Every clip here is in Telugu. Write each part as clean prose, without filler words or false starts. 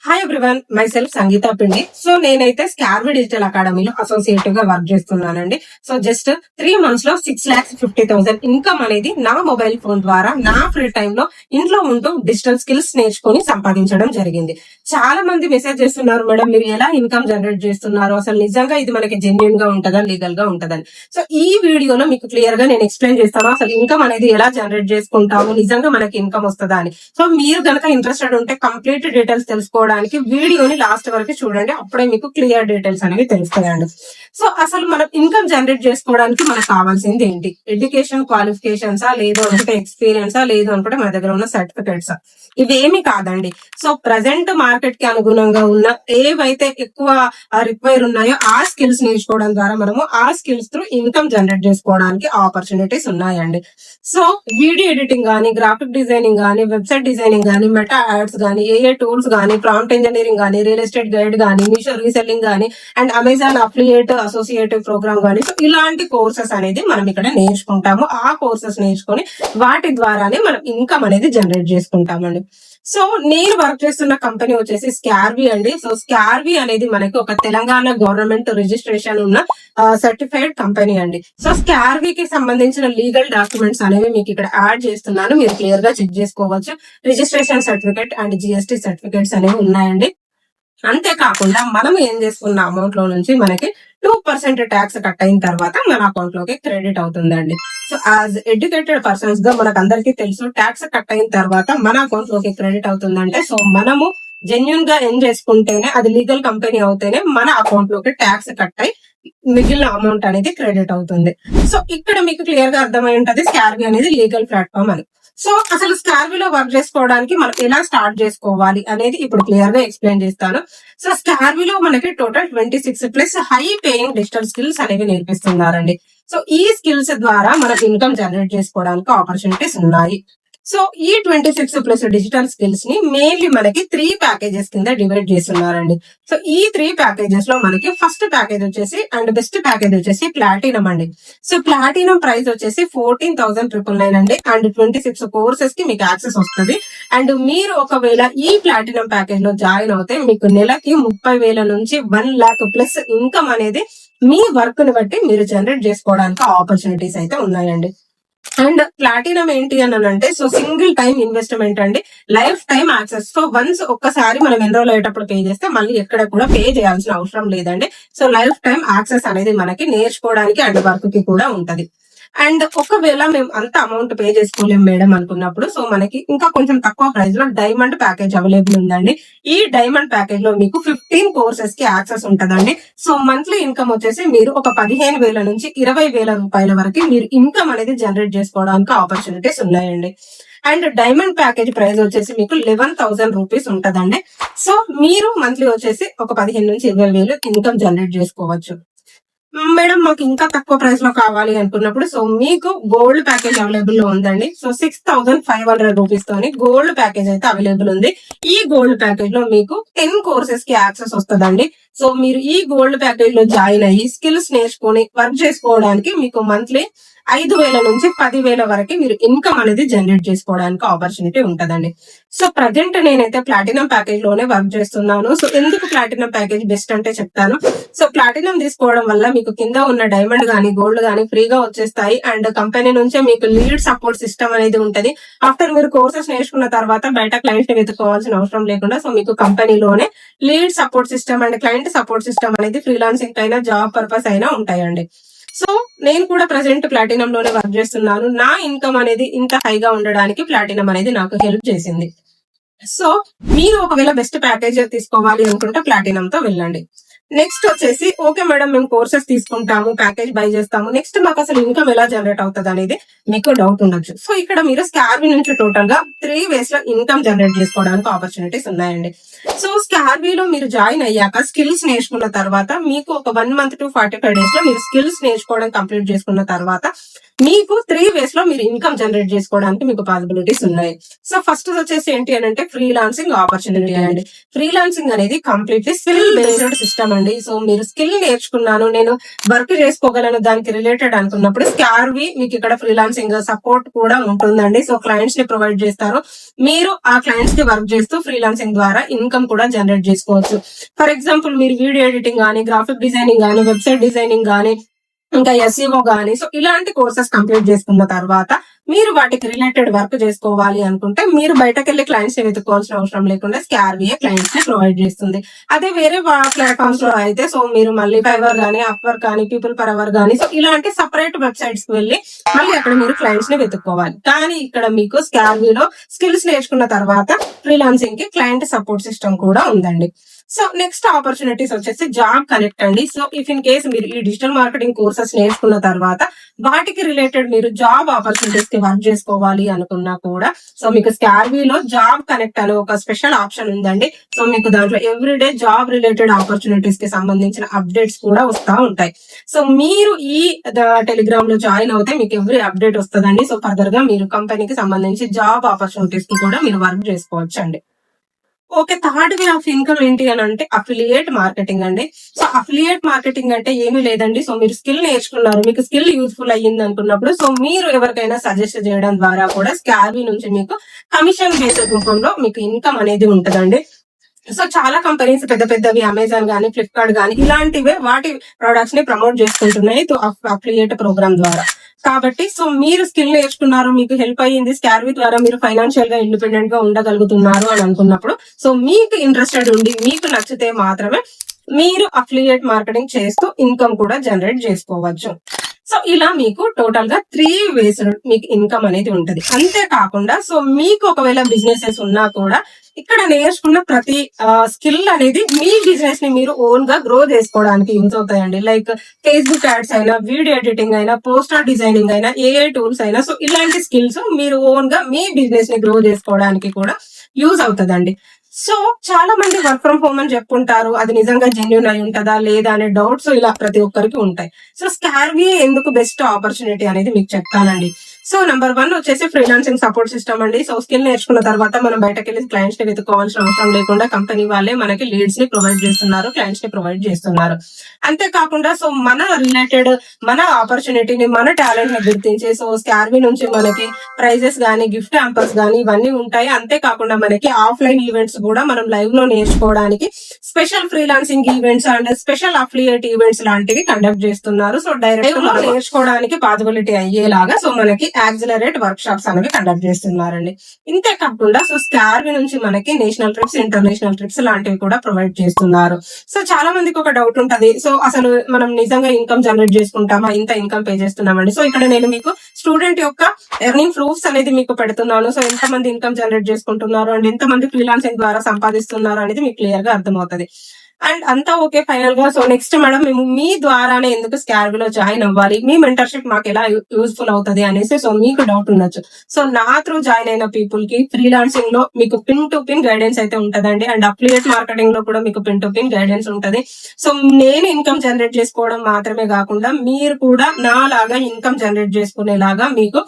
హాయ్ ఎవ్రీవన్, మై సెల్ఫ్ సంగీత పిండి. సో నేనైతే స్కార్వి డిజిటల్ అకాడమీలో అసోసియేటివ్ గా వర్క్ చేస్తున్నానండి. సో జస్ట్ 3 months లో 6,50,000 ఇన్కమ్ అనేది నా మొబైల్ ఫోన్ ద్వారా నా ఫ్రీ టైమ్ లో ఇంట్లో ఉంటూ డిజిటల్ స్కిల్స్ నేర్చుకుని సంపాదించడం జరిగింది. చాలా మంది మెసేజ్ చేస్తున్నారు, మేడం మీరు ఎలా ఇన్కమ్ జనరేట్ చేస్తున్నారు, అసలు నిజంగా ఇది మనకి జెన్యున్ గా ఉంటుందా, లీగల్ గా ఉంటుందని. సో ఈ వీడియోలో మీకు క్లియర్ గా నేను ఎక్స్ప్లెయిన్ చేస్తాను అసలు ఇన్కమ్ అనేది ఎలా జనరేట్ చేసుకుంటాము, నిజంగా మనకి ఇన్కమ్ వస్తుందా అని. సో మీరు కనుక ఇంట్రెస్టెడ్ ఉంటే కంప్లీట్ డీటెయిల్స్ తెలుసుకోవడానికి వీడియోని లాస్ట్ వరకు చూడండి, అప్పుడే మీకు క్లియర్ డీటెయిల్స్ అనేవి తెలుస్తాయండి. సో అసలు మనం ఇన్కమ్ జనరేట్ చేసుకోవడానికి మనకు కావాల్సింది ఏంటి? ఎడ్యుకేషన్ క్వాలిఫికేషన్సా, లేదు అనుకుంటే ఎక్స్పీరియన్సా, లేదు అనుకుంటే మన దగ్గర ఉన్న సర్టిఫికేట్సా? ఇవేమి కాదండి. సో ప్రజెంట్ మార్కెట్ కి అనుగుణంగా ఉన్న ఏవైతే ఎక్కువ రిక్వైర్ ఉన్నాయో ఆ స్కిల్స్ నేర్చుకోవడం ద్వారా మనము ఆ స్కిల్స్ త్రూ ఇన్కమ్ జనరేట్ చేసుకోవడానికి ఆపర్చునిటీస్ ఉన్నాయండి. సో వీడియో ఎడిటింగ్ గానీ, గ్రాఫిక్ డిజైనింగ్ గానీ, వెబ్సైట్ డిజైనింగ్ గానీ, మెటా యాడ్స్ గానీ, ఏఏ టూల్స్ గానీ, ప్రాంప్ట్ ఇంజనీరింగ్ గానీ, రియల్ ఎస్టేట్ గైడ్ గానీ, మీషో రీసెల్లింగ్ గానీ, and Amazon affiliate associative program గానీ, సో ఇలాంటి కోర్సెస్ అనేది మనం ఇక్కడ నేర్చుకుంటాము. ఆ కోర్సెస్ నేర్చుకొని వాటి ద్వారానే మనం ఇన్కమ్ అనేది జనరేట్ చేసుకుంటామండి. సో నేను వర్క్ చేస్తున్న కంపెనీ వచ్చేసి స్కార్వి అండి. సో స్కార్వి అనేది మనకి ఒక తెలంగాణ గవర్నమెంట్ రిజిస్ట్రేషన్ ఉన్న సర్టిఫైడ్ కంపెనీ అండి. సో స్కార్వికి సంబంధించిన లీగల్ డాక్యుమెంట్స్ అనేవి మీకు ఇక్కడ యాడ్ చేస్తున్నాను, మీరు క్లియర్ గా చెక్ చేసుకోవచ్చు. Registration certificate and GST certificates అనేవి ఉన్నాయండి. అంతేకాకుండా మనం ఏం చేసుకున్న అమౌంట్ లో నుంచి మనకి 2% ట్యాక్స్ కట్ అయిన తర్వాత మన అకౌంట్ లోకి క్రెడిట్ అవుతుందండి. సో యాజ్ ఎడ్యుకేటెడ్ పర్సన్స్ గా మనకు అందరికీ తెలుసు, ట్యాక్స్ కట్ అయిన తర్వాత మన అకౌంట్ లోకి క్రెడిట్ అవుతుందంటే సో మనము జెన్యున్ గా ఏం చేసుకుంటేనే, అది లీగల్ కంపెనీ అవుతేనే మన అకౌంట్ లోకి ట్యాక్స్ కట్ అయి మిగిలిన అమౌంట్ అనేది క్రెడిట్ అవుతుంది. సో ఇక్కడ మీకు క్లియర్ గా అర్థమై ఉంటది స్కార్వి అనేది లీగల్ ప్లాట్ఫామ్ అని. సో అసలు స్కార్విలో వర్క్ చేసుకోవడానికి మనం ఎలా స్టార్ట్ చేసుకోవాలి అనేది ఇప్పుడు క్లియర్ గా ఎక్స్ప్లెయిన్ చేస్తాను. సో స్కార్విలో మనకి total 26+ high paying digital skills అనేవి నేర్పిస్తున్నారండి. సో ఈ స్కిల్స్ ద్వారా మనం ఇన్కమ్ జనరేట్ చేసుకోవడానికి ఆపర్చునిటీస్ ఉన్నాయి. సో ఈ 26+ డిజిటల్ స్కిల్స్ ని మెయిన్లీ మనకి 3 ప్యాకేజెస్ కింద డివైడ్ చేస్తున్నారండి. సో ఈ 3 ప్యాకేజెస్ లో మనకి ఫస్ట్ ప్యాకేజ్ వచ్చేసి అండ్ బెస్ట్ ప్యాకేజ్ వచ్చేసి ప్లాటినం అండి. సో ప్లాటినం ప్రైస్ వచ్చేసి 14,999 అండి. అండ్ 26 కోర్సెస్ కి మీకు యాక్సెస్ వస్తుంది. అండ్ మీరు ఒకవేళ ఈ ప్లాటినం ప్యాకేజ్ లో జాయిన్ అవుతే మీకు నెలకి 30,000 నుంచి 1,00,000+ ఇన్కమ్ అనేది మీ వర్క్ ని బట్టి మీరు జనరేట్ చేసుకోవడానికి ఆపర్చునిటీస్ అయితే ఉన్నాయండి. అండ్ ప్లాటినం ఏంటి అని అంటే సో సింగిల్ టైం ఇన్వెస్ట్మెంట్ అండి, life time access. So once ఒక్కసారి మనం ఎన్రోల్ అయ్యేటప్పుడు పే చేస్తే మళ్ళీ ఎక్కడ కూడా పే చేయాల్సిన అవసరం లేదండి. సో లైఫ్ టైం యాక్సెస్ అనేది మనకి నేర్చుకోవడానికి అండ్ వర్క్ కి కూడా ఉంటది. అండ్ ఒకవేళ మేము అంత అమౌంట్ పే చేసుకోలేం మేడం అనుకున్నప్పుడు సో మనకి ఇంకా కొంచెం తక్కువ ప్రైస్ లో డైమండ్ ప్యాకేజ్ అవైలబుల్ ఉందండి. ఈ డైమండ్ ప్యాకేజ్ లో మీకు 15 కోర్సెస్ కి యాక్సెస్ ఉంటదండి. సో మంత్లీ ఇన్కమ్ వచ్చేసి మీరు ఒక 15,000 నుంచి 20,000 రూపాయల వరకు మీరు ఇన్కమ్ అనేది జనరేట్ చేసుకోవడానికి ఆపర్చునిటీస్ ఉన్నాయండి. అండ్ డైమండ్ ప్యాకేజ్ ప్రైస్ వచ్చేసి మీకు 11,000 రూపీస్ ఉంటదండి. సో మీరు మంత్లీ వచ్చేసి ఒక 15 నుంచి 20,000 ఇన్కమ్ జనరేట్ చేసుకోవచ్చు. మేడం మాకు ఇంకా తక్కువ ప్రైస్ లో కావాలి అనుకున్నప్పుడు సో మీకు గోల్డ్ ప్యాకేజ్ అవైలబుల్ లో ఉందండి. సో 6,500 రూపీస్ తోని గోల్డ్ ప్యాకేజ్ అయితే అవైలబుల్ ఉంది. ఈ గోల్డ్ ప్యాకేజ్ లో మీకు 10 కోర్సెస్ కి యాక్సెస్ వస్తుందండి. సో మీరు ఈ గోల్డ్ ప్యాకేజ్ లో జాయిన్ అయ్యి స్కిల్స్ నేర్చుకొని వర్క్ చేసుకోవడానికి మీకు మంత్లీ 5,000 నుంచి 10,000 వరకు మీరు ఇన్కమ్ అనేది జనరేట్ చేసుకోవడానికి ఆపర్చునిటీ ఉంటదండి. సో ప్రజెంట్ నేనైతే ప్లాటినం ప్యాకేజ్ లోనే వర్క్ చేస్తున్నాను. సో ఎందుకు ప్లాటినం ప్యాకేజ్ బెస్ట్ అంటే చెప్తాను. సో ప్లాటినం తీసుకోవడం వల్ల మీకు కింద ఉన్న డైమండ్ గానీ గోల్డ్ గానీ ఫ్రీగా వచ్చేస్తాయి. అండ్ కంపెనీ నుంచే మీకు లీడ్ సపోర్ట్ సిస్టమ్ అనేది ఉంటది. ఆఫ్టర్ మీరు కోర్సెస్ నేర్చుకున్న తర్వాత బయట క్లయింట్ ని వెతుక్కోవాల్సిన అవసరం లేకుండా సో మీకు కంపెనీలోనే lead support system and client support system అనేది ఫ్రీలాన్సింగ్ అయినా జాబ్ పర్పస్ అయినా ఉంటాయండి. సో నేను కూడా ప్రెసెంట్ ప్లాటినం లోనే వర్క్ చేస్తున్నాను. నా ఇన్కమ్ అనేది ఇంత హైగా ఉండడానికి ప్లాటినం అనేది నాకు హెల్ప్ చేసింది. సో మీరు ఒకవేళ బెస్ట్ ప్యాకేజ్ తీసుకోవాలి అనుకుంటే ప్లాటినం తో వెళ్ళండి. నెక్స్ట్ వచ్చేసి ఓకే మేడం మేము కోర్సెస్ తీసుకుంటాము, ప్యాకేజ్ బై చేస్తాము, నెక్స్ట్ మాకు అసలు ఇన్కమ్ ఎలా జనరేట్ అవుతుంది అనేది మీకు డౌట్ ఉండొచ్చు. సో ఇక్కడ మీరు స్కార్వి నుంచి టోటల్ గా 3 ways లో ఇన్కమ్ జనరేట్ చేసుకోవడానికి ఆపర్చునిటీస్ ఉన్నాయండి. సో స్కార్విలో మీరు జాయిన్ అయ్యాక స్కిల్స్ నేర్చుకున్న తర్వాత మీకు ఒక 1 month to 45 days లో మీరు స్కిల్స్ నేర్చుకోవడం కంప్లీట్ చేసుకున్న తర్వాత మీకు 3 ways లో మీరు ఇన్కమ్ జనరేట్ చేసుకోవడానికి మీకు పాసిబిలిటీస్ ఉన్నాయి. సో ఫస్ట్ వచ్చేసి ఏంటి అని అంటే ఫ్రీలాన్సింగ్ ఆపర్చునిటీ అండి. ఫ్రీలాన్సింగ్ అనేది కంప్లీట్లీ స్కిల్ బేస్డ్ సిస్టమ్ అండి. ఉంటుందండి. సో మీరు స్కిల్ నేర్చుకున్నాను, నేను వర్క్ చేసుకోగలను దానికి రిలేటెడ్ అనుకున్నప్పుడు స్కార్వి మీకు ఇక్కడ ఫ్రీలాన్సింగ్ సపోర్ట్ కూడా ఉంటుందండి. సో క్లయింట్స్ ని ప్రొవైడ్ చేస్తారు, మీరు ఆ క్లయింట్స్ కి వర్క్ చేస్తూ ఫ్రీలాన్సింగ్ ద్వారా ఇన్కమ్ కూడా జనరేట్ చేసుకోవచ్చు. ఫర్ ఎగ్జాంపుల్ మీరు వీడియో ఎడిటింగ్ కానీ, గ్రాఫిక్ డిజైనింగ్ కానీ, వెబ్సైట్ డిజైనింగ్ కానీ, ఇంకా ఎస్ఈఓ గానీ, సో ఇలాంటి కోర్సెస్ కంప్లీట్ చేసుకున్న తర్వాత మీరు వాటికి రిలేటెడ్ వర్క్ చేసుకోవాలి అనుకుంటే మీరు బయటకెళ్లి క్లయింట్స్ ని వెతుక్కోవాల్సిన అవసరం లేకుండా స్కార్వియే క్లయింట్స్ ని ప్రొవైడ్ చేస్తుంది. అదే వేరే ప్లాట్ఫామ్స్ లో అయితే సో మీరు మళ్ళీ ఫైవర్ గానీ, అప్వర్క్ కానీ, పీపుల్ పర్ అవర్ గానీ, సో ఇలాంటి సపరేట్ వెబ్సైట్స్ కి వెళ్ళి మళ్ళీ అక్కడ మీరు క్లయింట్స్ ని వెతుక్కోవాలి. కానీ ఇక్కడ మీకు స్కార్విలో స్కిల్స్ నేర్చుకున్న తర్వాత ఫ్రీలాన్సింగ్ కి క్లయింట్ సపోర్ట్ సిస్టమ్ కూడా ఉందండి. సో నెక్స్ట్ ఆపర్చునిటీస్ వచ్చేసి జాబ్ కనెక్ట్ అండి. సో ఇఫ్ ఇన్ కేస్ మీరు ఈ డిజిటల్ మార్కెటింగ్ కోర్సెస్ నేర్చుకున్న తర్వాత వాటికి రిలేటెడ్ మీరు జాబ్ ఆపర్చునిటీస్ కి వర్క్ చేసుకోవాలి అనుకున్నా కూడా సో మీకు స్కార్విలో జాబ్ కనెక్ట్ అనే ఒక స్పెషల్ ఆప్షన్ ఉందండి. సో మీకు దాంట్లో ఎవ్రీడే జాబ్ రిలేటెడ్ ఆపర్చునిటీస్ కి సంబంధించిన అప్డేట్స్ కూడా వస్తా ఉంటాయి. సో మీరు ఈ టెలిగ్రామ్ లో జాయిన్ అవుతే మీకు ఎవ్రీ అప్డేట్ వస్తుందండి. సో ఫర్దర్ గా మీరు కంపెనీకి సంబంధించి జాబ్ ఆపర్చునిటీస్ కి కూడా మీరు వర్క్ చేసుకోవచ్చు అండి. Okay, third way of income ఏంటి అని అంటే అఫిలియేట్ మార్కెటింగ్ అండి. సో అఫిలియేట్ మార్కెటింగ్ అంటే ఏమీ లేదండి. సో మీరు స్కిల్ నేర్చుకున్నారు, మీకు స్కిల్ యూస్ఫుల్ అయ్యింది అనుకున్నప్పుడు సో మీరు ఎవరికైనా సజెస్ట్ చేయడం ద్వారా కూడా స్కార్వి నుంచి మీకు కమిషన్ బేస్డ్ రూపంలో మీకు ఇన్కమ్ అనేది ఉంటదండి. సో చాలా కంపెనీస్ పెద్ద పెద్దవి అమెజాన్ గానీ, ఫ్లిప్కార్ట్ గానీ ఇలాంటివే వాటి ప్రొడక్ట్స్ ని ప్రమోట్ చేసుకుంటున్నాయి అఫిలియేట్ ప్రోగ్రామ్ ద్వారా. కాబట్టి సో మీరు స్కిల్ నేర్చుకున్నారు, మీకు హెల్ప్ అయ్యింది, స్కార్వి ద్వారా మీరు ఫైనాన్షియల్ గా ఇండిపెండెంట్ గా ఉండగలుగుతున్నారు అని అనుకున్నప్పుడు సో మీకు ఇంట్రెస్టెడ్ ఉండి మీకు నచ్చితే మాత్రమే మీరు అఫిలియేట్ మార్కెటింగ్ చేస్తూ ఇన్కమ్ కూడా జనరేట్ చేసుకోవచ్చు. సో ఇలా మీకు టోటల్ గా 3 వేస్ మీకు ఇన్కమ్ అనేది ఉంటది. అంతేకాకుండా సో మీకు ఒకవేళ బిజినెసెస్ ఉన్నా కూడా ఇక్కడ నేర్చుకున్న ప్రతి స్కిల్ అనేది మీ బిజినెస్ ని మీరు ఓన్ గా గ్రో చేసుకోవడానికి యూజ్ అవుతాయండి. లైక్ ఫేస్బుక్ యాడ్స్ అయినా, వీడియో ఎడిటింగ్ అయినా, పోస్టర్ డిజైనింగ్ అయినా, ఏఐ టూల్స్ అయినా, సో ఇలాంటి స్కిల్స్ మీరు ఓన్ గా మీ బిజినెస్ ని గ్రో చేసుకోవడానికి కూడా యూజ్ అవుతుందండి. సో చాలా మంది వర్క్ ఫ్రం హోమ్ అని చెప్పుకుంటారు, అది నిజంగా జెన్యున్ అయి ఉంటుందా లేదా అనే డౌట్స్ ఇలా ప్రతి ఒక్కరికి ఉంటాయి. సో స్కార్వి ఎందుకు బెస్ట్ ఆపర్చునిటీ అనేది మీకు చెప్తానండి. సో నెంబర్ 1 వచ్చేసి ఫ్రీలాన్సింగ్ సపోర్ట్ సిస్టమ్ అండి. సో స్కిల్ నేర్చుకున్న తర్వాత మనం బయటకు వెళ్ళి క్లయింట్స్ ని వెతుక్కోవాల్సిన అవసరం లేకుండా కంపెనీ వాళ్ళే మనకి లీడ్స్ ని ప్రొవైడ్ చేస్తున్నారు, క్లయింట్స్ ని ప్రొవైడ్ చేస్తున్నారు. అంతేకాకుండా సో మన రిలేటెడ్ మన ఆపర్చునిటీని, మన టాలెంట్ ని గుర్తించి సో స్కార్వి నుంచి మనకి ప్రైజెస్ గానీ, గిఫ్ట్ హ్యాంపర్స్ గానీ ఇవన్నీ ఉంటాయి. అంతేకాకుండా మనకి ఆఫ్లైన్ ఈవెంట్స్ కూడా మనం లైవ్ లో నేర్చుకోవడానికి special freelancing events and special affiliate events లాంటివి కండక్ట్ చేస్తున్నారు. సో డైరెక్ట్ లో నేర్చుకోవడానికి పాసిబిలిటీ అయ్యేలాగా సో మనకి యాక్సిలరేట్ వర్క్ షాప్స్ అనేవి కండక్ట్ చేస్తున్నారండి. ఇంతే కాకుండా సో స్కార్వి నుంచి మనకి నేషనల్ ట్రిప్స్, ఇంటర్నేషనల్ ట్రిప్స్ లాంటివి కూడా ప్రొవైడ్ చేస్తున్నారు. సో చాలా మందికి ఒక డౌట్ ఉంటది, సో అసలు మనం నిజంగా ఇన్కమ్ జనరేట్ చేసుకుంటామా, ఇంత ఇన్కమ్ పే చేస్తున్నామండి. సో ఇక్కడ నేను మీకు స్టూడెంట్ యొక్క ఎర్నింగ్ ప్రూఫ్స్ అనేది మీకు పెడుతున్నాను. సో ఎంత మంది ఇన్కమ్ జనరేట్ చేసుకుంటున్నారు అండ్ ఎంత మంది ఫ్రీలాన్సింగ్ ద్వారా సంపాదిస్తున్నారు అనేది మీకు క్లియర్ గా అర్థమవుతుంది. అండ్ అంతా ఓకే ఫైనల్ గా సో నెక్స్ట్ మేడం మేము మీ ద్వారానే ఎందుకు స్కార్విలో జాయిన్ అవ్వాలి, మీ మెంటర్షిప్ మాకు ఎలా యూస్ఫుల్ అవుతుంది అనేసి సో మీకు డౌట్ ఉండొచ్చు. సో నా త్రూ జాయిన్ అయిన పీపుల్ కి ఫ్రీలాన్సింగ్ లో మీకు పిన్ టు పిన్ గైడెన్స్ అయితే ఉంటదండి. అండ్ అఫిలియేట్ మార్కెటింగ్ లో కూడా మీకు పిన్ టు పిన్ గైడెన్స్ ఉంటది. సో నేను ఇన్కమ్ జనరేట్ చేసుకోవడం మాత్రమే కాకుండా మీరు కూడా నా లాగా ఇన్కమ్ జనరేట్ చేసుకునేలాగా మీకు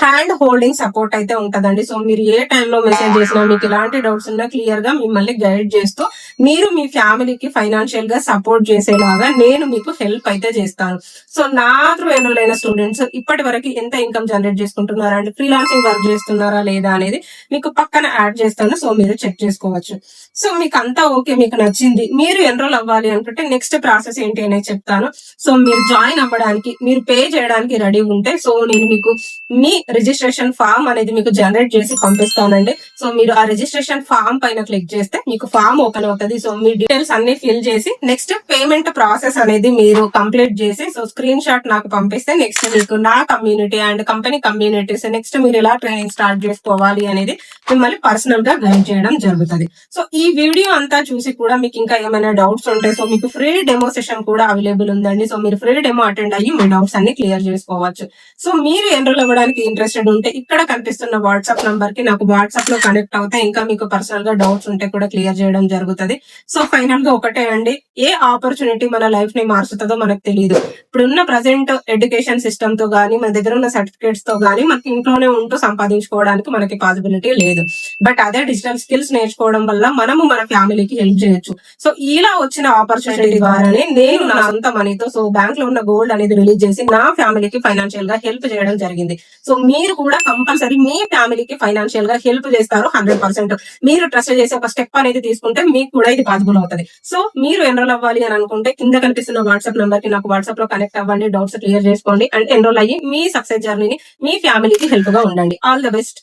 హ్యాండ్ హోల్డింగ్ సపోర్ట్ అయితే ఉంటదండి. సో మీరు ఏ టైంలో మెసేజ్ చేసినా, మీకు ఎలాంటి డౌట్స్ ఉన్నా క్లియర్ గా మిమ్మల్ని గైడ్ చేస్తూ మీరు మీ ఫ్యామిలీకి ఫైనాన్షియల్ గా సపోర్ట్ చేసేలాగా నేను మీకు హెల్ప్ అయితే చేస్తాను. సో నా త్రూ ఎన్రోల్ అయిన స్టూడెంట్స్ ఇప్పటి వరకు ఎంత ఇన్కమ్ జనరేట్ చేసుకుంటున్నారా అంటే ఫ్రీలాన్సింగ్ వర్క్ చేస్తున్నారా లేదా అనేది మీకు పక్కన యాడ్ చేస్తాను. సో మీరు చెక్ చేసుకోవచ్చు. సో మీకు అంతా ఓకే, మీకు నచ్చింది, మీరు ఎన్రోల్ అవ్వాలి అనుకుంటే నెక్స్ట్ ప్రాసెస్ ఏంటి అనేది చెప్తాను. సో మీరు జాయిన్ అవ్వడానికి, మీరు పే చేయడానికి రెడీ ఉంటే సో నేను మీకు మీ రిజిస్ట్రేషన్ ఫామ్ అనేది మీకు జనరేట్ చేసి పంపిస్తానండి. సో మీరు ఆ రిజిస్ట్రేషన్ ఫామ్ పైన క్లిక్ చేస్తే మీకు ఫామ్ ఓపెన్ అవుతుంది. సో మీ డీటెయిల్స్ అన్ని ఫిల్ చేసి నెక్స్ట్ పేమెంట్ ప్రాసెస్ అనేది మీరు కంప్లీట్ చేసి సో స్క్రీన్ షాట్ నాకు పంపిస్తే నెక్స్ట్ మీకు నా community and company communities next మీరు ఎలా ట్రైనింగ్ స్టార్ట్ చేసుకోవాలి అనేది మిమ్మల్ని పర్సనల్ గా గైడ్ చేయడం జరుగుతుంది. సో ఈ వీడియో అంతా చూసి కూడా మీకు ఇంకా ఏమైనా డౌట్స్ ఉంటాయి సో మీకు ఫ్రీ డెమో సెషన్ కూడా అవైలబుల్ ఉందండి. సో మీరు ఫ్రీ డెమో అటెండ్ అయ్యి మీ డౌట్స్ అన్ని క్లియర్ చేసుకోవచ్చు. సో మీరు ఎన్రోల్ అవ్వడానికి చేయడానికి ఇంట్రెస్టెడ్ ఉంటే ఇక్కడ కనిపిస్తున్న వాట్సాప్ నంబర్ కి నాకు వాట్సాప్ లో కనెక్ట్ అవుతే ఇంకా మీకు పర్సనల్ గా డౌట్స్ ఉంటే కూడా క్లియర్ చేయడం జరుగుతుంది. సో ఫైనల్ గా ఒకటే అండి, ఏ ఆపర్చునిటీ మన లైఫ్ ని మార్చుతుందో మనకు తెలియదు. ఇప్పుడున్న ప్రజెంట్ ఎడ్యుకేషన్ సిస్టమ్ తో గానీ, మన దగ్గర ఉన్న సర్టిఫికేట్స్ తో గానీ మనకి ఇంట్లోనే ఉంటూ సంపాదించుకోవడానికి మనకి పాసిబిలిటీ లేదు. బట్ అదే డిజిటల్ స్కిల్స్ నేర్చుకోవడం వల్ల మనము మన ఫ్యామిలీకి హెల్ప్ చేయొచ్చు. సో ఇలా వచ్చిన ఆపర్చునిటీ ద్వారానే నేను నా సొంత మనీతో సో బ్యాంక్ లో ఉన్న గోల్డ్ అనేది రిలీజ్ చేసి నా ఫ్యామిలీకి ఫైనాన్షియల్ గా హెల్ప్ చేయడం జరిగింది. సో మీరు కూడా కంపల్సరీ మీ ఫ్యామిలీకి ఫైనాన్షియల్ గా హెల్ప్ చేస్తారు 100%. మీరు ట్రస్ట్ చేసి ఒక స్టెప్ అనేది తీసుకుంటే మీకు కూడా ఇది పాసిబుల్ అవుతుంది. సో మీరు ఎన్రోల్ అవ్వాలి అని అనుకుంటే కింద కనిపిస్తున్న వాట్సాప్ నంబర్ కి నాకు వాట్సాప్ లో కనెక్ట్ అవ్వండి, డౌట్స్ క్లియర్ చేసుకోండి అండ్ ఎన్రోల్ అయ్యి మీ సక్సెస్ జర్నీని మీ ఫ్యామిలీకి హెల్ప్ గా ఉండండి. All the best.